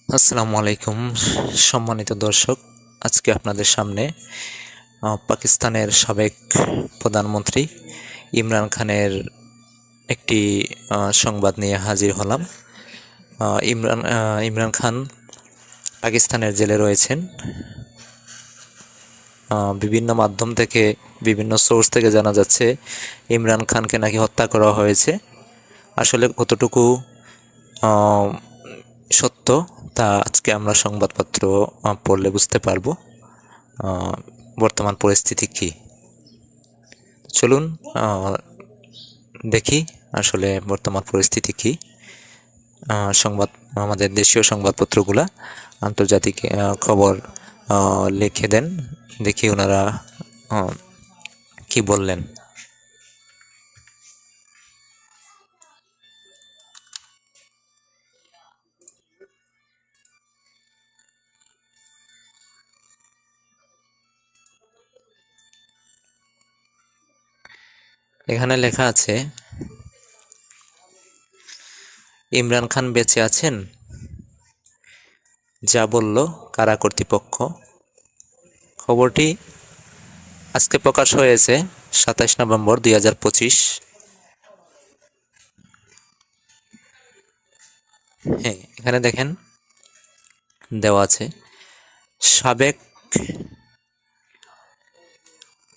আসসালামু আলাইকুম সম্মানিত দর্শক। আজকে আপনাদের সামনে পাকিস্তানের সাবেক প্রধানমন্ত্রী ইমরান খানের একটি সংবাদ নিয়ে হাজির হলাম। ইমরান খান পাকিস্তানের জেলে রয়েছেন। বিভিন্ন মাধ্যম থেকে, বিভিন্ন সোর্স থেকে জানা যাচ্ছে ইমরান খানকে নাকি হত্যা করা হয়েছে। আসলে কতটুকু সত্য তা আজকে আমরা সংবাদপত্র পড়লে বুঝতে পারবো বর্তমান পরিস্থিতি কি। চলুন দেখি আসলে বর্তমান পরিস্থিতি কি। সংবাদ, আমাদের দেশীয় সংবাদপত্রগুলা আন্তর্জাতিক খবর লিখে দেন, দেখি ওনারা কি বললেন। এখানে লেখা আছে, ইমরান খান বেঁচে আছেন, যা বলল কারা কর্তৃপক্ষ। খবরটি আজকে প্রকাশ হয়েছে 27 নভেম্বর 2025। হ্যাঁ, এখানে দেখেন দেওয়া আছে, সাবেক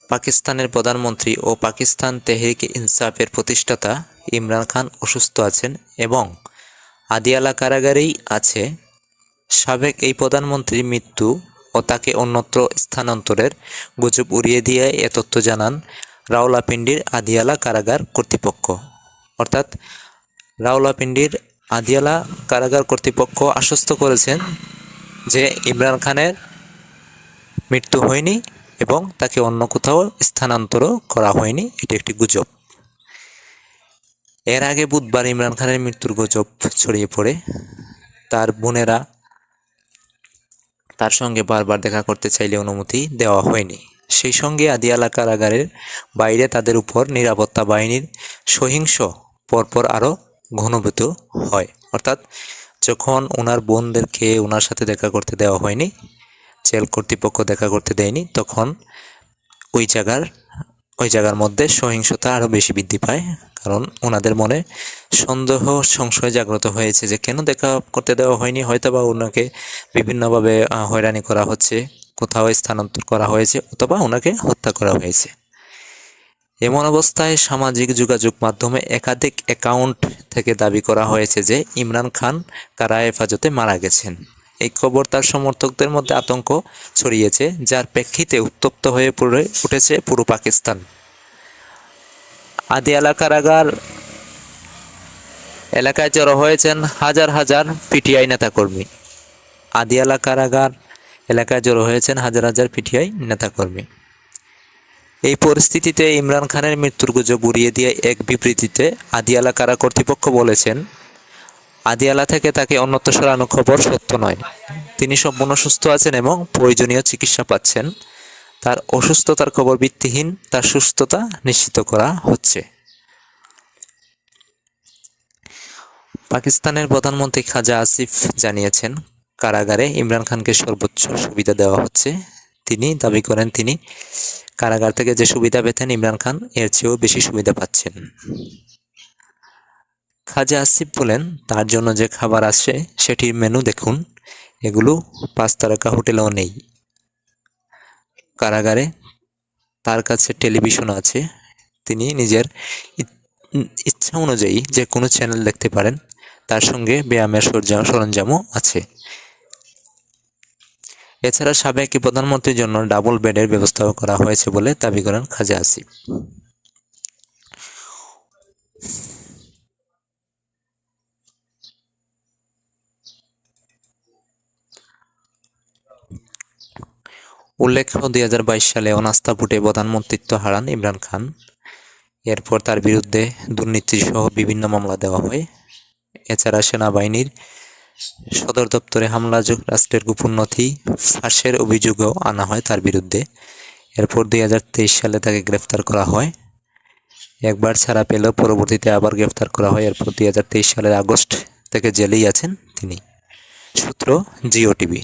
পাকিস্তানের প্রধানমন্ত্রী ও পাকিস্তান তেহরিক ইনসাফের প্রতিষ্ঠাতা ইমরান খান অসুস্থ আছেন এবং আদিয়ালা কারাগারেই আছে। সাবেক এই প্রধানমন্ত্রীর মৃত্যু ও তাকে অন্যত্র স্থানান্তরের গুজব উড়িয়ে দিয়ে এ তথ্য জানান রাওয়ালপিন্ডির আদিয়ালা কারাগার কর্তৃপক্ষ। অর্থাৎ রাওয়ালপিন্ডির আদিয়ালা কারাগার কর্তৃপক্ষ আশ্বস্ত করেছেন যে ইমরান খানের মৃত্যু হয়নি এবং তাকে অন্য কোথাও স্থানান্তরও করা হয়নি, এটি একটি গুজব। এর আগে বুধবার ইমরান খানের মৃত্যুর গুজব ছড়িয়ে পড়ে। তার বোনেরা তার সঙ্গে বারবার দেখা করতে চাইলে অনুমতি দেওয়া হয়নি। সেই সঙ্গে আদিয়ালা কারাগারের বাইরে তাদের উপর নিরাপত্তা বাহিনীর সহিংস পরপর আরও ঘনীভূত হয়। অর্থাৎ যখন ওনার বোনদেরকে ওনার সাথে দেখা করতে দেওয়া হয়নি, জেল কর্তৃপক্ষ দেখা করতে দেয়নি, তখন ওই জায়গার মধ্যে সহিংসতা আরও বেশি বৃদ্ধি পায়। কারণ ওনাদের মনে সন্দেহ, সংশয় জাগ্রত হয়েছে যে কেন দেখা করতে দেওয়া হয়নি। হয়তো বা ওনাকে বিভিন্নভাবে হয়রানি করা হচ্ছে, কোথাও স্থানান্তর করা হয়েছে, অথবা ওনাকে হত্যা করা হয়েছে। এমন অবস্থায় সামাজিক যোগাযোগ মাধ্যমে একাধিক অ্যাকাউন্ট থেকে দাবি করা হয়েছে যে ইমরান খান কারা হেফাজতে মারা গেছেন। এই খবর তার সমর্থকদের মধ্যে আতঙ্ক ছড়িয়েছে, যার প্রেক্ষিতে উত্তপ্ত হয়ে উঠেছে পুরো পাকিস্তান। আদিয়ালা কারাগার এলাকায় জড়ো হয়েছেন হাজার হাজার পিটিআই নেতাকর্মী। আদিয়ালা কারাগার এলাকায় জড়ো হয়েছেন হাজার হাজার পিটিআই নেতাকর্মী। এই পরিস্থিতিতে ইমরান খানের মৃত্যুর গুজব উড়িয়ে দিয়ে এক বিবৃতিতে আদিয়ালা কারা কর্তৃপক্ষ বলেছেন, আদিয়ালা থেকে তাকে অন্যত্র সরানোর খবর সত্য নয়। তিনি সম্পূর্ণ সুস্থ আছেন এবং প্রয়োজনীয় চিকিৎসা পাচ্ছেন। তার অসুস্থতার খবর ভিত্তিহীন, তার সুস্থতা নিশ্চিত করা হচ্ছে। পাকিস্তানের প্রধানমন্ত্রী খাজা আসিফ জানিয়েছেন, কারাগারে ইমরান খানকে সর্বোচ্চ সুবিধা দেওয়া হচ্ছে। তিনি দাবি করেন তিনি কারাগার থেকে যে সুবিধা পেতেন ইমরান খান এর চেয়েও বেশি সুবিধা পাচ্ছেন। খাজা আসিফ বলেন, তার জন্য যে খাবার আসে সেটির মেনু দেখুন, এগুলো 5 তারকা হোটেলেও নেই। কারাগারে তার কাছে টেলিভিশন আছে, তিনি নিজের ইচ্ছা অনুযায়ী যে কোনো চ্যানেল দেখতে পারেন। তার সঙ্গে ব্যায়ামের সরঞ্জামও আছে। এছাড়া সাবেক প্রধানমন্ত্রীর জন্য ডাবল বেডের ব্যবস্থাও করা হয়েছে বলে দাবি করেন খাজা আসিফ। উল্লেখ্য, 2022 সালে অনাস্থা ভোটে প্রধানমন্ত্রিত্ব হারান ইমরান খান। এরপর তার বিরুদ্ধে দুর্নীতিসহ বিভিন্ন মামলা দেওয়া হয়। এছাড়া সেনাবাহিনীর সদর দপ্তরে হামলা, যুক্তরাষ্ট্রের গোপন নথি ফাঁসের অভিযোগও আনা হয় তার বিরুদ্ধে। এরপর 2023 সালে তাকে গ্রেফতার করা হয়। একবার ছাড়া পেলেও পরবর্তীতে আবার গ্রেফতার করা হয়। এরপর 2023 সালের আগস্ট থেকে জেলেই আছেন তিনি। সূত্র জিও টিভি।